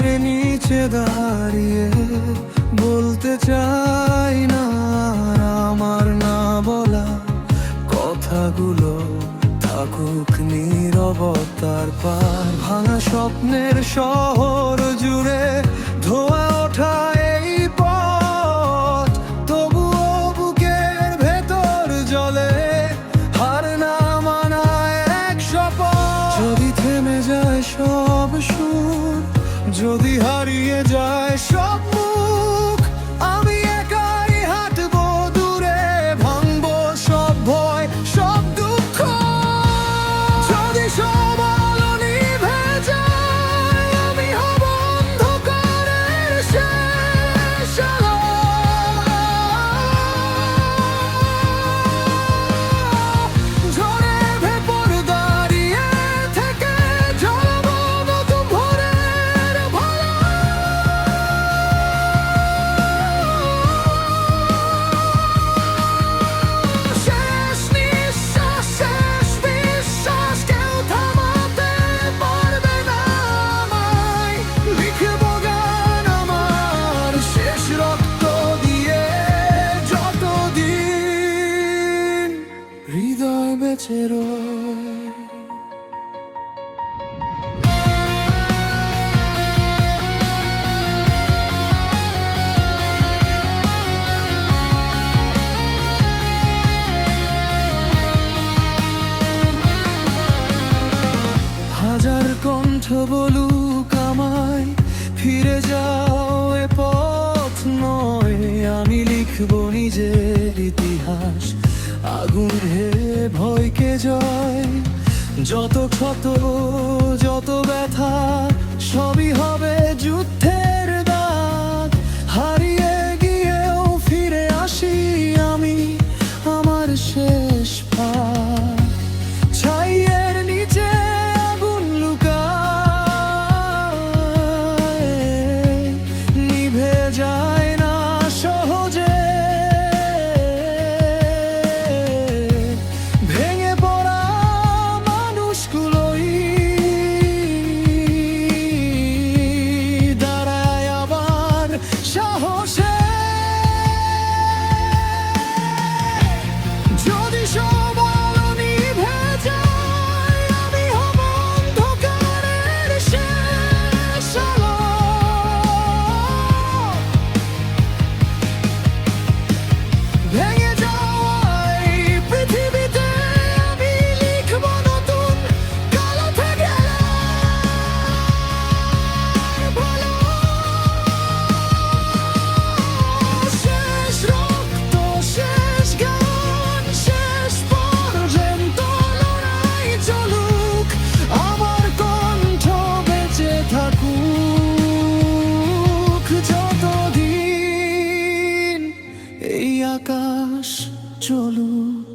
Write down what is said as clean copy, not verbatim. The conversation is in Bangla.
গাছের নিচে দাঁড়িয়ে বলতে চাই না আর আমার না বলা কথাগুলো থাকুক নীরবতার পার। ভাঙা স্বপ্নের শহর জুড়ে ধোঁয়া ওঠা এই পথ, তবুও বুকের ভেতর জ্বলে হার না মানায় এক শপথ। যদি থেমে যায় সব সুর, যদি হারিয়ে যায় সব মুখ, আমি একাই হাঁটবো দূরে, ভাঙবো সব ভয় সব দুঃখ। যদি সব আলো নিভে যায়, আমি হব অন্ধকারের শেষ আলো। ঝড়ের ভেতর দাঁড়িয়ে থেকে জ্বালাবো নতুন ভোরের ভালো। শেষ নিঃশ্বাস, শেষ বিশ্বাস, কেউ থামাতে পারবে না আমায়। লিখবো গান আমার শেষ রক্ত দিয়ে, যতদিন হৃদয় বেঁচে রয়। হাজার কণ্ঠ বলুক আমায়, ফিরে যাও এ পথ নয়। আমি লিখব নিজের ইতিহাস, আগুন হে ভয়কে জয়। যত ক্ষত, যত ব্যথা, সবই হবে যুদ্ধের দাগ। হারিয়ে গিয়েও ফিরে আসি আমি আমার শেষ পাক। ছাইয়ের নিচে আগুন লুকায়, নিভে যায় না সহজে। ভেঙে পড়া মানুষগুলোই দাঁড়ায় আবার সাহসে। যদি সব আলো নিভে যায়, আমি হব অন্ধকারের শেষ আলো। ভেঙে যাওয়া এই পৃথিবীতে আমি লিখব নতুন কালো থেকে ভালো। শেষ রক্ত, শেষ গান, শেষ পর্যন্ত লড়াই চলুক, আমার কণ্ঠ বেঁচে থাকুক, যতদিন এই আকাশ চলুক।